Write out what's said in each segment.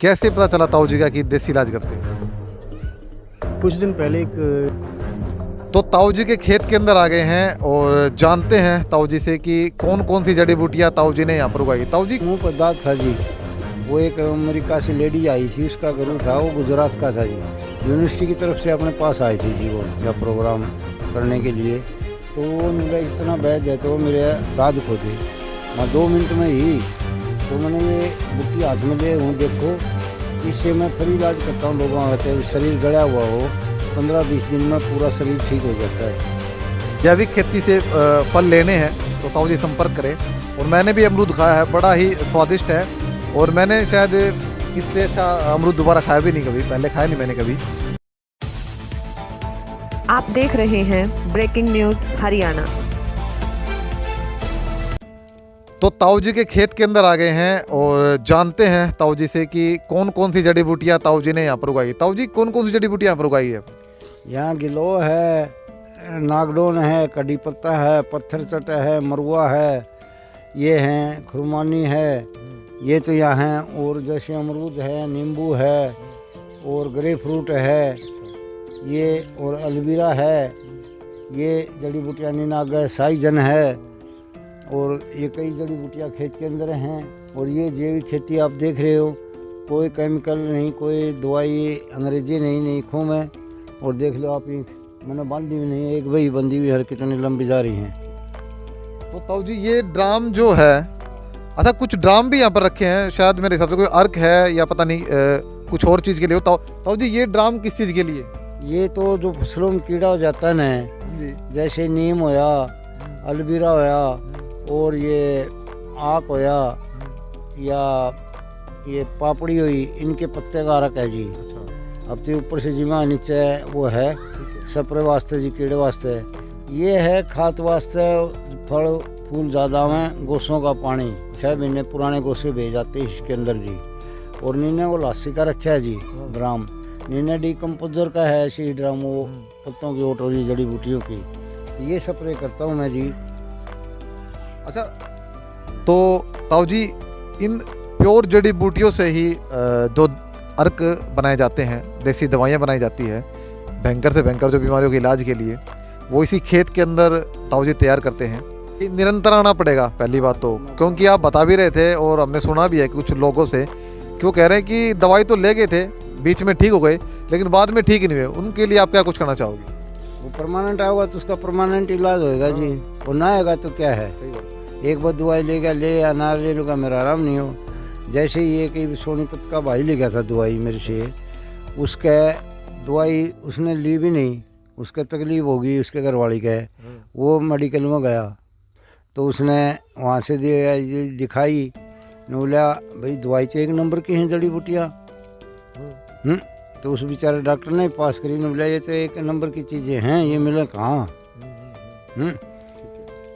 कैसे पता चला ताऊ जी का कि देसी इलाज करते हैं? कुछ दिन पहले एक तो ताऊ जी के खेत के अंदर आ गए हैं और जानते हैं ताऊ जी से कि कौन कौन सी जड़ी बूटियां ताऊ जी ने यहाँ पर उगाई। ताऊ जी, मुंह पर दाग था जी। वो एक अमेरिका से लेडी आई थी, उसका गुरु था, वो गुजरात का था जी। यूनिवर्सिटी की तरफ से अपने पास आई थी जी, वो या प्रोग्राम करने के लिए। तो वो मेरा इतना बैठ जाए तो मेरे दाद खो थे। मैं 2 मिनट में ही तो मैंने ये बूटी हाथ में ले हूँ, देखो इससे मैं फ्री इलाज करता हूँ। लोगों कहते हैं शरीर गड़ा हुआ हो 15-20 दिन में पूरा शरीर ठीक हो जाता है। जैविक खेती से फल लेने हैं तो ताऊ जी संपर्क करें। और मैंने भी अमरूद खाया है, बड़ा ही स्वादिष्ट है। और मैंने शायद इससे अच्छा अमरूद दोबारा खाया भी नहीं, कभी पहले खाया नहीं मैंने कभी। आप देख रहे हैं ब्रेकिंग न्यूज हरियाणा। तो ताऊ जी के खेत के अंदर आ गए हैं और जानते हैं ताऊ जी से कि कौन कौन सी जड़ी बूटियां ताऊ जी ने यहाँ पर उगाई। ताऊ जी, कौन कौन सी जड़ी बूटियां यहाँ पर उगाई है? यहाँ गिलो है, नागडोन है, कड़ी पत्ता है, पत्थर चटा है, मरुआ है, ये हैं खुरमानी है, ये तो यहाँ हैं। और जैसे अमरूद है, नींबू है और ग्रेप फ्रूट है, ये और अलवीरा है, ये जड़ी बूटियाँ नीनाग है, साइजन है। और ये कई जड़ी बूटियाँ खेत के अंदर हैं। और ये जैविक खेती आप देख रहे हो, कोई केमिकल नहीं, कोई दवाई अंग्रेजी नहीं खूब है। और देख लो आप, मैंने बांधी भी नहीं, एक वही बंदी हुई, हर कितनी लंबी जा रही हैं। तो ताऊ जी, ये ड्राम जो है, अच्छा कुछ ड्राम भी यहाँ पर रखे हैं शायद, मेरे हिसाब से कोई अर्क है या पता नहीं कुछ और चीज़ के लिए हो। ताऊ जी, ये ड्राम किस चीज़ के लिए? ये तो जो फसलों में कीड़ा हो जाता है ना जी, जैसे नीम होया, अलवीरा होया और ये आक होया या ये पापड़ी हुई, इनके पत्ते का अर्क है जी। अच्छा। अब तो ऊपर से जिमा नीचे वो है स्प्रे वास्ते जी, कीड़े वास्ते। ये है खाद वास्ते, फल फूल ज़्यादा में, गोसों का पानी 6 महीने पुराने गोसे भेज जाते हैं इसके अंदर जी। और नीने वो लासी का रखा है जी ड्राम, नीने डिकम्पोजर का है ऐसे ही ड्राम, वो पत्तों की ओटोरी जड़ी बूटियों की। ये स्प्रे करता हूँ मैं जी। अच्छा, तो ताऊ जी, इन प्योर जड़ी बूटियों से ही जो अर्क बनाए जाते हैं, देसी दवाइयाँ बनाई जाती है भयंकर से भयंकर जो बीमारियों के इलाज के लिए, वो इसी खेत के अंदर ताऊ जी तैयार करते हैं। निरंतर आना पड़ेगा पहली बात तो, क्योंकि आप बता भी रहे थे और हमने सुना भी है कुछ लोगों से कि वो कह रहे हैं कि दवाई तो ले गए थे, बीच में ठीक हो गए लेकिन बाद में ठीक नहीं हुए। उनके लिए आप क्या कुछ कहना चाहोगे? वो परमानेंट आएगा तो उसका परमानेंट इलाज होएगा जी, वो ना आएगा तो क्या है। एक बार दवाई लेगा, ले या ना ले लूँगा, मेरा आराम नहीं हो। जैसे ही ये कि सोनीपत का भाई ले गया था दवाई मेरे से, उसका दवाई उसने ली भी नहीं, उसका तकलीफ होगी उसके घरवाली का, वो मेडिकल में गया तो उसने वहाँ से दिखाई, बोला भाई दवाई तो 1 नंबर की हैं जड़ी बूटियाँ। तो उस बेचारे डॉक्टर ने पास करी, ने बोला ये तो 1 नंबर की चीज़ें हैं, ये मिले कहाँ।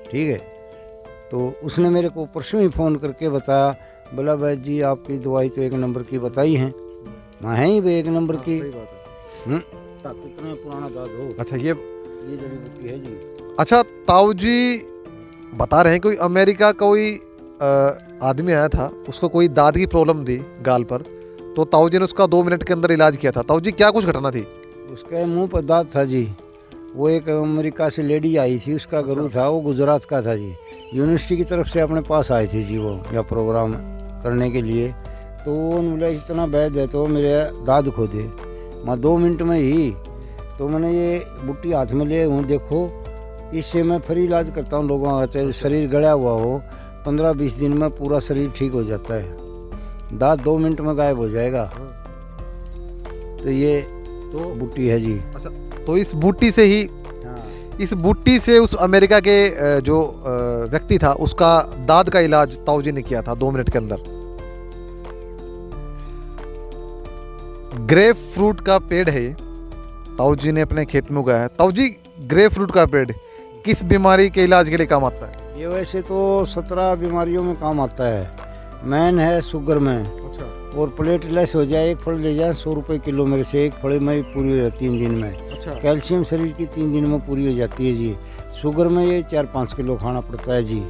ठीक है, तो उसने मेरे को परसों ही फ़ोन करके बताया, बोला भाई जी आपकी दवाई तो 1 नंबर की बताई हैं। मैं है ही भाई 1 नंबर की। कितना पुराना दाद हो। अच्छा, ये जड़ी बूटी है जी। अच्छा, ताऊ जी बता रहे हैं कोई अमेरिका कोई आदमी आया था, उसको कोई दाद की प्रॉब्लम थी गाल पर, तो ताऊ जी ने उसका 2 मिनट के अंदर इलाज किया था। ताऊ जी, क्या कुछ घटना थी? उसके मुंह पर दाद था जी। वो एक अमेरिका से लेडी आई थी, उसका गुरु था, वो गुजरात का था जी। यूनिवर्सिटी की तरफ से अपने पास आई थी जी, वो या प्रोग्राम करने के लिए। तो उन्होंने बोला इतना बैठ जाए तो मेरे दाद खो दे। मैं 2 मिनट में ही तो मैंने ये बूटी हाथ में ले हूँ, देखो इससे मैं फ्री इलाज करता हूँ। लोगों का चाहे शरीर गड़ा हुआ हो 15-20 दिन में पूरा शरीर ठीक हो जाता है, दांत 2 मिनट में गायब हो जाएगा। तो ये तो बूटी है जी। अच्छा, तो इस बूटी से ही, इस बूटी से उस अमेरिका के जो व्यक्ति था उसका दाद का इलाज ताऊ जी ने किया था 2 मिनट के अंदर। ग्रेप फ्रूट का पेड़ है, ताऊ जी ने अपने खेत में उगाया है। ताऊ जी, ग्रेप फ्रूट का पेड़ किस बीमारी के इलाज के लिए काम आता है? ये वैसे तो 17 बीमारियों में काम आता है। मैन है शुगर में। अच्छा। और प्लेटलेस हो जाए, 1 फल ले जाए 100 रुपये किलो मेरे से, 1 फल में पूरी हो जाती है 3 दिन में। अच्छा। कैल्शियम शरीर की 3 दिन में पूरी हो जाती है जी। शुगर में ये 4-5 किलो खाना पड़ता है जी।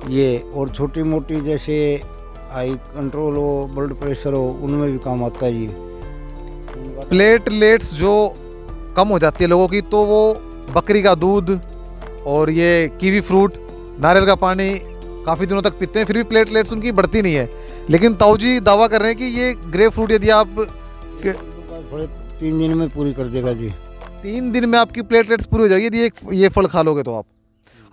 ये और छोटी मोटी जैसे हाई कंट्रोल हो, ब्लड प्रेशर हो, उनमें भी काम आता है जी। प्लेटलेट्स जो कम हो जाती है लोगों की, तो वो बकरी का दूध और ये कीवी फ्रूट, नारियल का पानी काफ़ी दिनों तक पीते हैं, फिर भी प्लेटलेट्स उनकी बढ़ती नहीं है। लेकिन ताऊ जी दावा कर रहे हैं कि ये ग्रेप फ्रूट यदि आप थोड़े 3 दिन में पूरी कर देगा जी। 3 दिन में आपकी प्लेटलेट्स पूरी हो जाएगी यदि ये फल खा लोगे तो आप।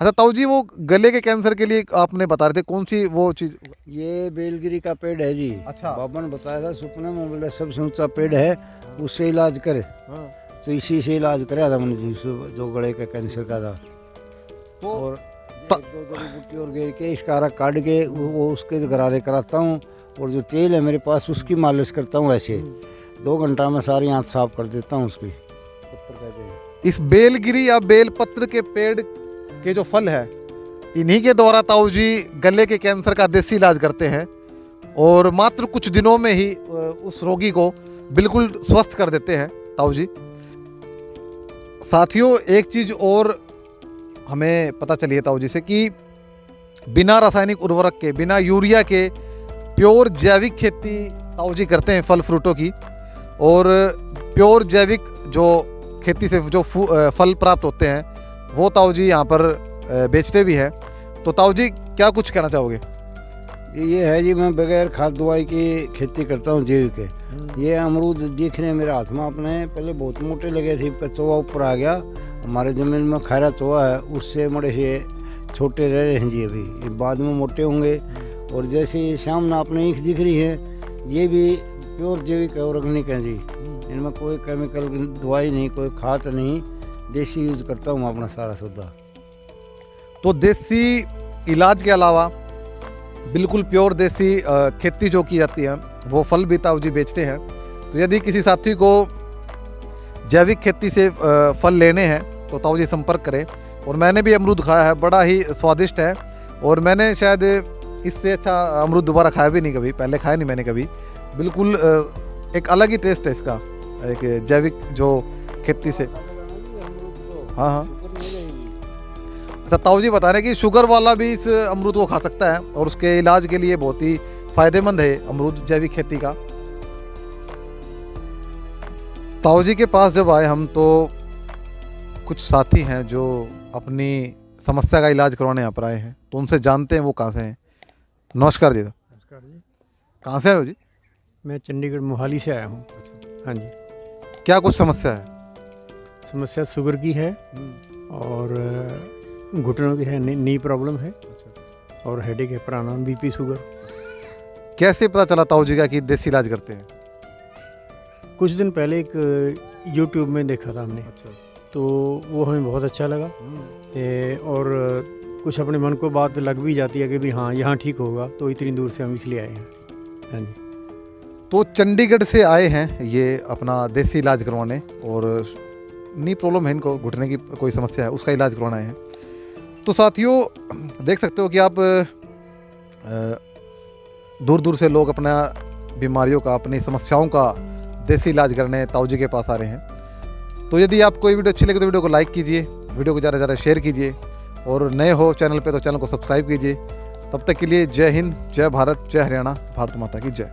अच्छा ताऊ जी, वो गले के कैंसर के लिए आपने बता रहे थे, कौन सी वो चीज़? ये बेलगिरी का पेड़ है जी। अच्छा। बाबा ने बताया था सपने में, बोले सबसे ऊंचा पेड़ है, उससे इलाज करे। तो इसी से इलाज कराया था मैंने जी, जो गले के कैंसर का था। तो और 1-2 जड़ी बूटी और घेर के इसका अरक काट के वो उसके गरारे कराता हूँ, और जो तेल है मेरे पास उसकी मालिश करता हूँ। ऐसे 2 घंटा में सारी आँत साफ कर देता हूँ उसकी। पत्थर कहते हैं। इस बेलगिरी या बेलपत्र के पेड़ के जो फल है, इन्हीं के द्वारा ताऊ जी गले के कैंसर का देसी इलाज करते हैं, और मात्र कुछ दिनों में ही उस रोगी को बिल्कुल स्वस्थ कर देते हैं ताऊ जी। साथियों, एक चीज़ और हमें पता चली है ताऊ जी से कि बिना रासायनिक उर्वरक के, बिना यूरिया के प्योर जैविक खेती ताऊ जी करते हैं फल फ्रूटों की। और प्योर जैविक जो खेती से जो फल प्राप्त होते हैं वो ताऊ जी यहाँ पर बेचते भी हैं। तो ताऊ जी क्या कुछ कहना चाहोगे? ये है जी, मैं बगैर खाद दवाई की खेती करता हूँ जैविक के। ये अमरूद देखने मेरे हाथ में अपने पहले बहुत मोटे लगे थे, चोवा ऊपर आ गया। हमारे ज़मीन में खैरा चोवा है, उससे बड़े से छोटे रह रहे हैं जी। अभी ये बाद में मोटे होंगे। और जैसे ये सामने आपने ईख दिख रही है, ये भी प्योर जैविक और ऑर्गेनिक है जी। इनमें कोई केमिकल दवाई नहीं, कोई खाद नहीं, देसी यूज करता हूँ अपना सारा सौदा। तो देसी इलाज के अलावा बिल्कुल प्योर देसी खेती जो की जाती है, वो फल भी ताऊ जी बेचते हैं। तो यदि किसी साथी को जैविक खेती से फल लेने हैं तो ताऊ जी संपर्क करें। और मैंने भी अमरूद खाया है, बड़ा ही स्वादिष्ट है, और मैंने शायद इससे अच्छा अमरूद दोबारा खाया भी नहीं कभी, पहले खाया नहीं मैंने कभी। बिल्कुल एक अलग ही टेस्ट है इसका, एक जैविक जो खेती से। हाँ हाँ। अच्छा, ताऊ जी बता रहे हैं कि शुगर वाला भी इस अमरूद को खा सकता है, और उसके इलाज के लिए बहुत ही फायदेमंद है अमरूद जैविक खेती का। ताऊ जी के पास जब आए हम, तो कुछ साथी हैं जो अपनी समस्या का इलाज करवाने यहाँ पर आए हैं, तो उनसे जानते हैं वो कहाँ से हैं। नमस्कार जी। नमस्कार जी। कहाँ से आए हो जी? मैं चंडीगढ़ मोहाली से आया हूँ। हाँ जी। क्या कुछ समस्या है? समस्या शुगर की है, और घुटनों की है, नी प्रॉब्लम है, और हेडेक है, प्राणायाम, बीपी, शुगर। कैसे पता चला ताऊ जी का कि देसी इलाज करते हैं? कुछ दिन पहले एक यूट्यूब में देखा था हमने, तो वो हमें बहुत अच्छा लगा। और कुछ अपने मन को बात लग भी जाती है कि भी हाँ यहाँ ठीक होगा, तो इतनी दूर से हम इसलिए आए हैं। हाँ जी। तो चंडीगढ़ से आए हैं ये अपना देसी इलाज करवाने, और नी प्रॉब्लम है इनको, घुटने की कोई समस्या है, उसका इलाज करवाना है। तो साथियों, देख सकते हो कि आप दूर दूर से लोग अपना बीमारियों का, अपनी समस्याओं का देसी इलाज करने ताऊ जी के पास आ रहे हैं। तो यदि आपको ये वीडियो अच्छी लगे तो वीडियो को लाइक कीजिए, वीडियो को ज़्यादा से ज़्यादा शेयर कीजिए, और नए हो चैनल पे तो चैनल को सब्सक्राइब कीजिए। तब तक के लिए जय हिंद, जय भारत, जय हरियाणा, भारत माता की जय।